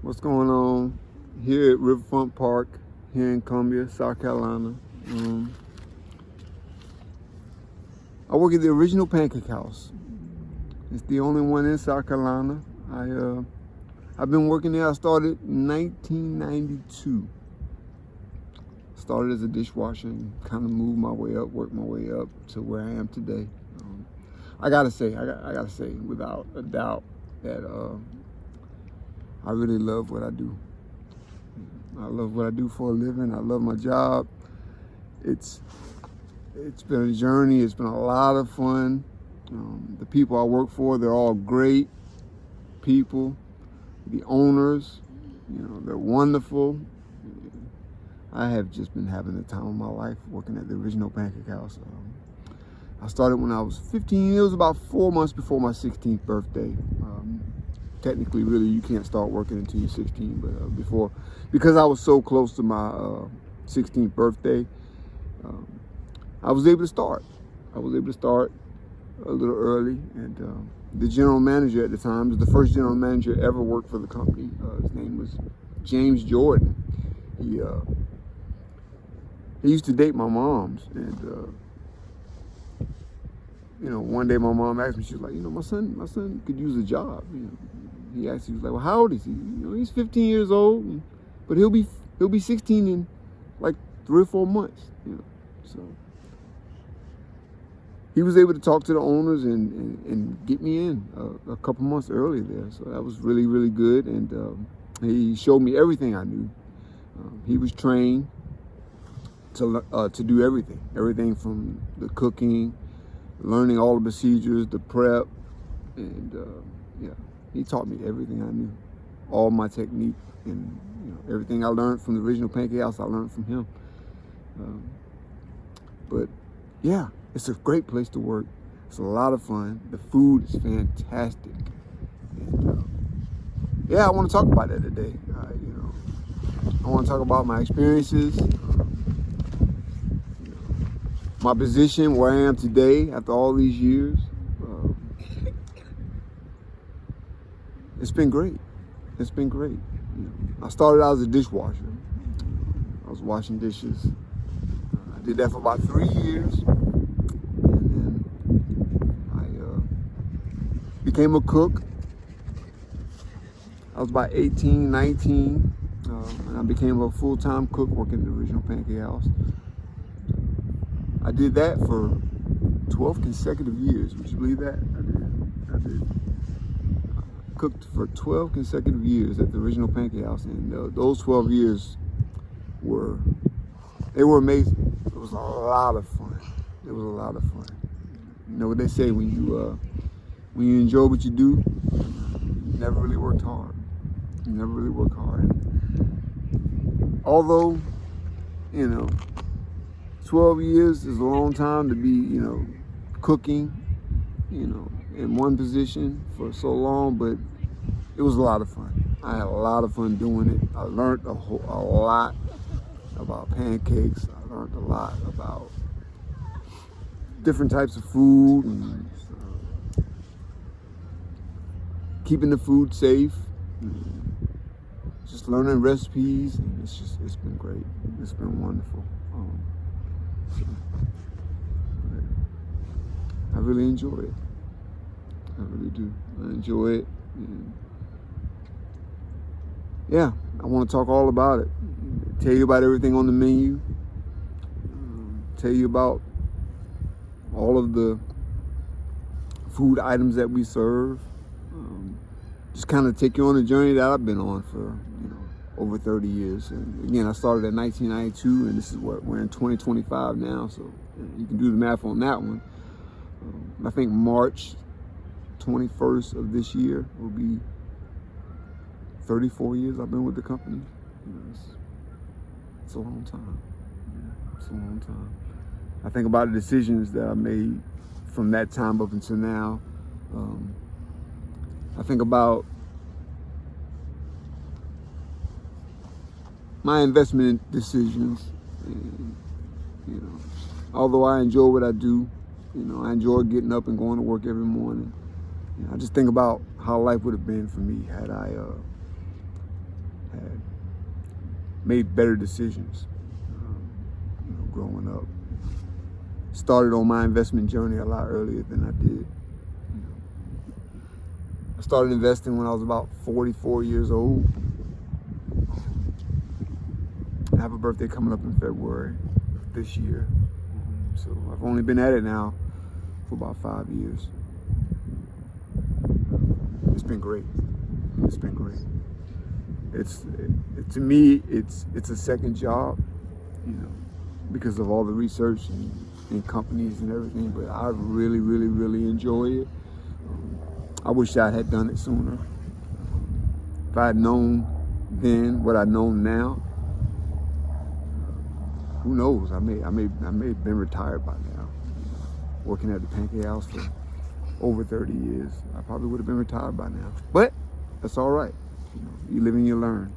What's going on here at Riverfront Park here in Columbia, South Carolina? I work at the original Pancake House. It's the only one in South Carolina. I've been working there. I started in 1992. Started as a dishwasher and kind of moved my way up, worked my way up to where I am today. I gotta say, without a doubt that I really love what I do. I love what I do for a living. I love my job. It's been a journey. It's been a lot of fun. The people I work for, they're all great people. The owners, they're wonderful. I have just been having the time of my life working at the original Pancake House. I started when I was 15. It was about 4 months before my 16th birthday. Technically, really, you can't start working until you're 16, but because I was so close to my 16th birthday, I was able to start. I was able to start a little early, and the general manager at the time was the first general manager ever worked for the company. His name was James Jordan. He used to date my mom's, and one day my mom asked me, she was like, my son could use a job. He asked, he was like, well, how old is he? He's 15 years old, but he'll be 16 in like 3 or 4 months. So he was able to talk to the owners and get me in a couple months early there. So that was really, really good. And he showed me everything I knew. He was trained to do everything from the cooking, learning all the procedures, the prep, and he taught me everything I knew, all my technique, and everything I learned from the original Pancake House, I learned from him. But yeah, it's a great place to work. It's a lot of fun. The food is fantastic. And I want to talk about that today. I want to talk about my experiences, my position, where I am today after all these years. It's been great. It's been great. I started out as a dishwasher. I was washing dishes. I did that for about 3 years. And then I became a cook. I was about 18, 19. And I became a full-time cook working at the original Pancake House. I did that for 12 consecutive years. Would you believe that? I did. Cooked for 12 consecutive years at the original Pancake House, and those 12 years were amazing. It was a lot of fun. It was a lot of fun. You know what they say, when you enjoy what you do, you never really worked hard. You never really work hard. Although, 12 years is a long time to be, cooking, in one position for so long, but it was a lot of fun. I had a lot of fun doing it. I learned a lot about pancakes. I learned a lot about different types of food and keeping the food safe. Just learning recipes. And it's been great. It's been wonderful. I really enjoy it. I really do. I enjoy it. And I want to talk all about it. Tell you about everything on the menu. Tell you about all of the food items that we serve. Just kind of take you on a journey that I've been on for over 30 years. And again, I started in 1992, and this is what we're in 2025 now. So you can do the math on that one. I think March 21st of this year will be 34 years I've been with the company. It's a long time. It's a long time. I think about the decisions that I made from that time up until now. I think about my investment decisions. And, although I enjoy what I do, I enjoy getting up and going to work every morning. I just think about how life would have been for me had I had made better decisions, growing up. Started on my investment journey a lot earlier than I did. I started investing when I was about 44 years old. I have a birthday coming up in February this year. So I've only been at it now for about 5 years. It's been great. It's been great. To me, it's a second job, because of all the research and companies and everything, but I really, really, really enjoy it. I wish I had done it sooner. If I had known then what I know now, who knows? I may have been retired by now. Working at the Pancake House for over 30 years, I probably would have been retired by now. But that's all right. You live and you learn,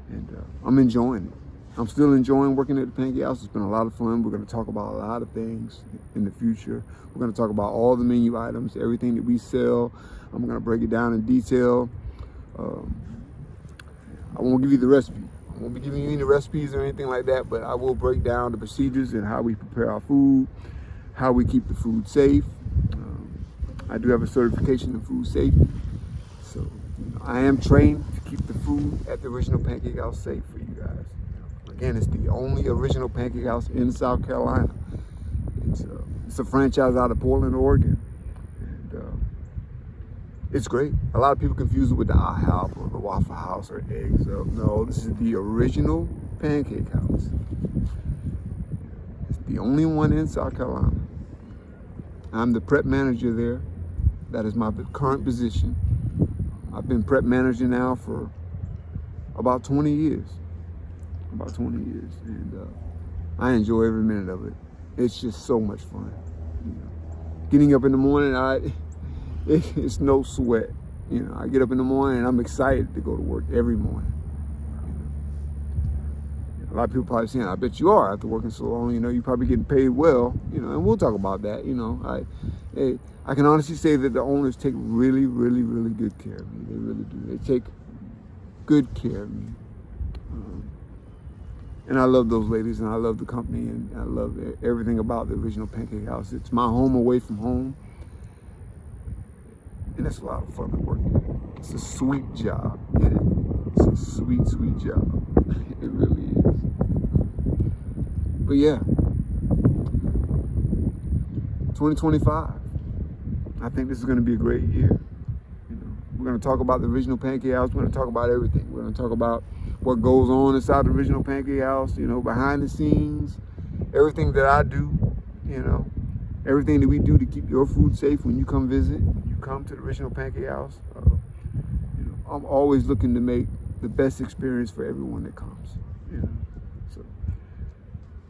and I'm enjoying it. I'm still enjoying working at the Pancake House. It's been a lot of fun. We're going to talk about a lot of things in the future. We're going to talk about all the menu items, everything that we sell. I'm going to break it down in detail. I won't give you the recipe. I won't be giving you any recipes or anything like that, but I will break down the procedures and how we prepare our food, how we keep the food safe. I do have a certification in food safety. So I am trained to keep the food at the Original Pancake House safe for you guys. Again, it's the only Original Pancake House in South Carolina. It's a franchise out of Portland, Oregon. And it's great. A lot of people confuse it with the IHOP or the Waffle House or Eggs. No, this is the Original Pancake House. It's the only one in South Carolina. I'm the prep manager there. That is my current position. I've been prep manager now for about 20 years. And I enjoy every minute of it. It's just so much fun. Getting up in the morning, it's no sweat. I get up in the morning and I'm excited to go to work every morning. A lot of people probably saying, I bet you are after working so long, you're probably getting paid well, and we'll talk about that. I can honestly say that the owners take really, really, really good care of me. They really do. They take good care of me. And I love those ladies, and I love the company, and I love everything about the Original Pancake House. It's my home away from home, and it's a lot of fun to work there. It's a sweet job, get it? It's a sweet, sweet job. It really is. But yeah, 2025. I think this is going to be a great year. We're going to talk about the Original Pancake House. We're going to talk about everything. We're going to talk about what goes on inside the Original Pancake House, behind the scenes, everything that I do, everything that we do to keep your food safe when you come visit, when you come to the Original Pancake House. I'm always looking to make the best experience for everyone that comes. So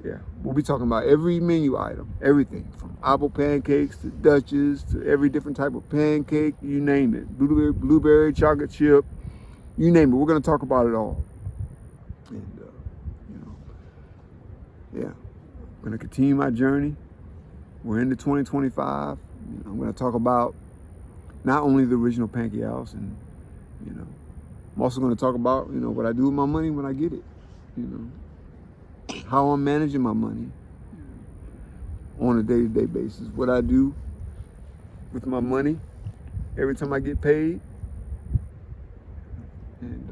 yeah, we'll be talking about every menu item, everything from apple pancakes to Dutchess to every different type of pancake, you name it, blueberry, chocolate chip, you name it. We're going to talk about it all. And yeah, I'm going to continue my journey. We're into 2025. I'm going to talk about not only the Original Pancake House, and I'm also going to talk about what I do with my money when I get it. How I'm managing my money on a day-to-day basis. What I do with my money every time I get paid. And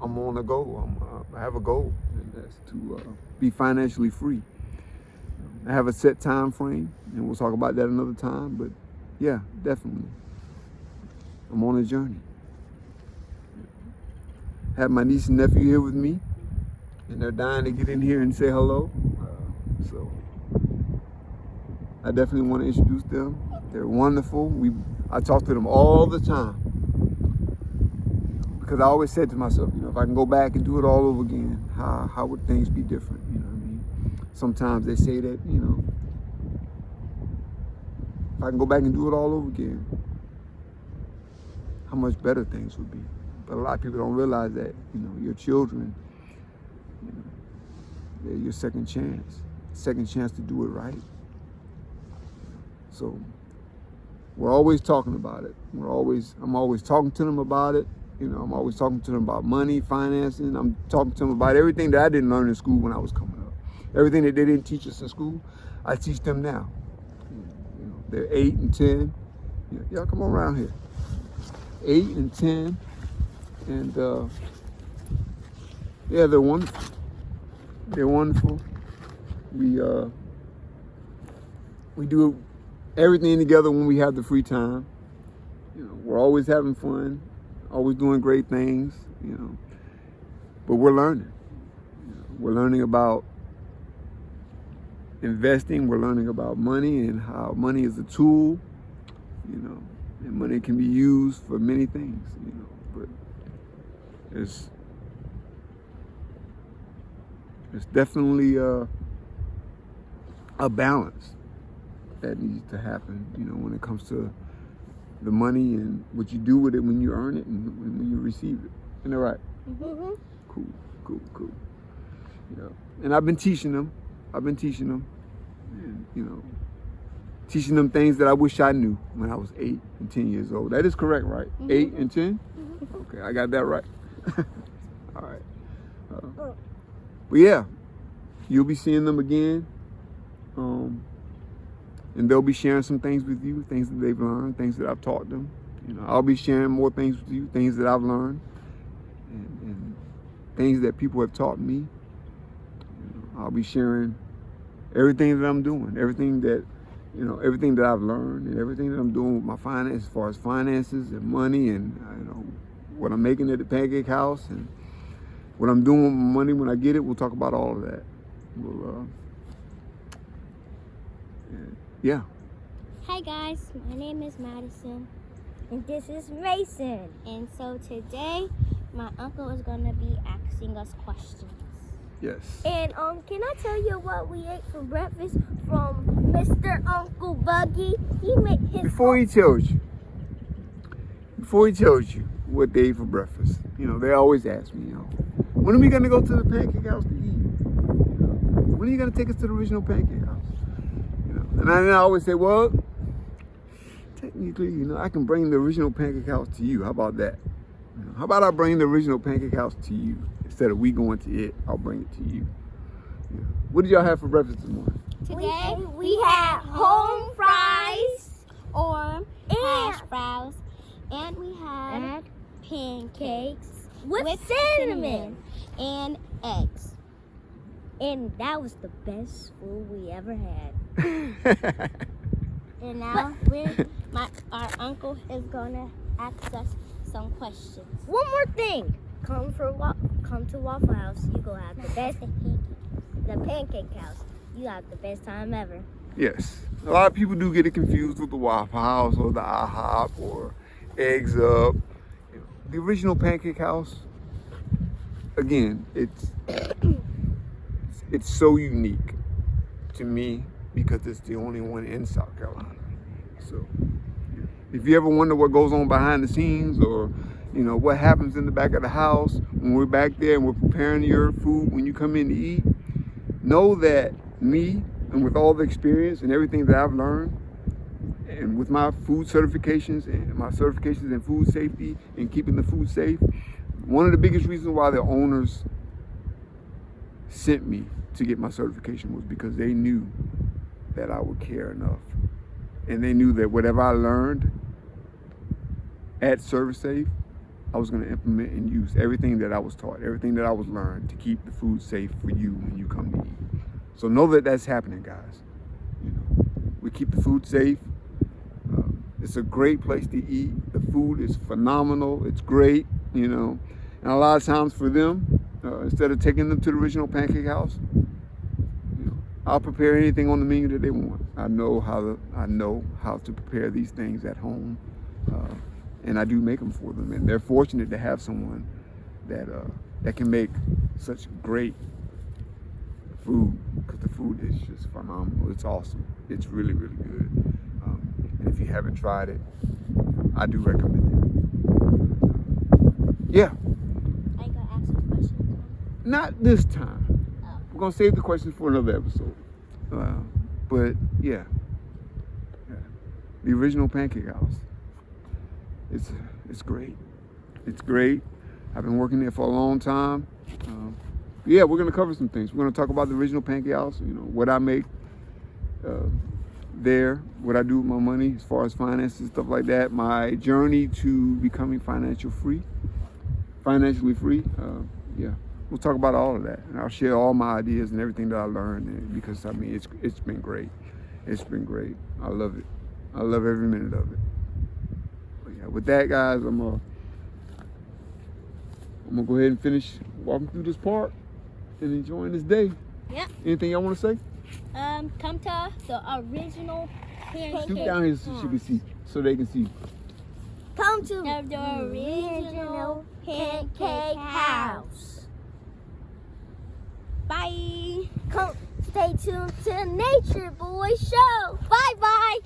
I'm on a goal. I have a goal, and that's to be financially free. I have a set time frame, and we'll talk about that another time. But yeah, definitely, I'm on a journey. I have my niece and nephew here with me, and they're dying to get in here and say hello. So I definitely want to introduce them. They're wonderful. I talk to them all the time, because I always said to myself, if I can go back and do it all over again, how would things be different? Sometimes they say that, if I can go back and do it all over again, how much better things would be. But a lot of people don't realize that, your children, they're your second chance to do it right. So we're always talking about it. I'm always talking to them about it. You know, I'm always talking to them about money, financing. I'm talking to them about everything that I didn't learn in school when I was coming up. Everything that they didn't teach us in school, I teach them now. You know, they're 8 and 10. Y'all come on around here. 8 and 10. And yeah, they're wonderful. They're wonderful. We do everything together when we have the free time. You know, we're always having fun, always doing great things, you know. But we're learning. You know, we're learning about investing, we're learning about money and how money is a tool, you know, and money can be used for many things, you know, but it's definitely a balance that needs to happen, you know, when it comes to the money and what you do with it when you earn it and when you receive it. Isn't that right? Mm-hmm. Cool. You know, and I've been teaching them, and, you know, teaching them things that I wish I knew when I was 8 and 10 years old. That is correct, right? Mm-hmm. 8 and 10? Mm-hmm. Okay, I got that right. All right. But yeah, you'll be seeing them again. And they'll be sharing some things with you, things that they've learned, things that I've taught them. You know, I'll be sharing more things with you, things that I've learned, and things that people have taught me. You know, I'll be sharing everything that I'm doing, everything that I've learned, and everything that I'm doing with my finance, as far as finances and money, and you know, what I'm making at the Pancake House, and what I'm doing with my money when I get it. We'll talk about all of that. Yeah. Hi guys, my name is Madison. And this is Mason. And so today, my uncle is going to be asking us questions. Yes. And can I tell you what we ate for breakfast from Mr. Uncle Buggy? He made his Before he tells you what they ate for breakfast, you know, they always ask me, you know, when are we gonna go to the Pancake House to eat? You know, when are you gonna take us to the original Pancake House? You know, and I always say, well, technically, you know, I can bring the original Pancake House to you. How about that? You know, how about I bring the original Pancake House to you instead of we going to it? I'll bring it to you. You know, what did y'all have for breakfast this morning? Today, we had home fries or and hash browns, and we had pancakes with cinnamon. and eggs. And that was the best food we ever had. And now our uncle is gonna ask us some questions. One more thing. Come to Waffle House. You go have the best the Pancake House. You have the best time ever. Yes. A lot of people do get it confused with the Waffle House or the IHOP or Eggs Up. The original Pancake House, again, it's so unique to me because it's the only one in South Carolina. So if you ever wonder what goes on behind the scenes or, you know, what happens in the back of the house when we're back there and we're preparing your food when you come in to eat, know that me, and with all the experience and everything that I've learned, and with my food certifications and my certifications in food safety and keeping the food safe, one of the biggest reasons why the owners sent me to get my certification was because they knew that I would care enough. And they knew that whatever I learned at ServiceSafe, I was going to implement and use everything that I was taught, everything that I was learned to keep the food safe for you when you come to eat. So know that that's happening, guys. You know, we keep the food safe. It's a great place to eat. The food is phenomenal. It's great, you know. And a lot of times for them, instead of taking them to the original Pancake House, you know, I'll prepare anything on the menu that they want. I know how to prepare these things at home, and I do make them for them. And they're fortunate to have someone that can make such great food, because the food is just phenomenal. It's awesome. It's really, really good. And if you haven't tried it, I do recommend it. Yeah. I gotta ask you a question. Not this time. Oh. We're gonna save the questions for another episode. But yeah, the original Pancake House. It's great. It's great. I've been working there for a long time. Yeah, we're gonna cover some things. We're gonna talk about the original Pancake House. You know, what I make there, what I do with my money as far as finances, stuff like that. My journey to becoming financially free. Yeah, we'll talk about all of that, and I'll share all my ideas and everything that I learned. And because I mean, it's been great. It's been great. I love it. I love every minute of it. But yeah, with that, guys, I'm gonna go ahead and finish walking through this park and enjoying this day. Yep. Anything y'all want to say? Come to the original Scoot pancake. down here so she can see, so they can see. Come to The original pancake house. Bye. Come, stay tuned to the Nature Boy Show. Bye bye.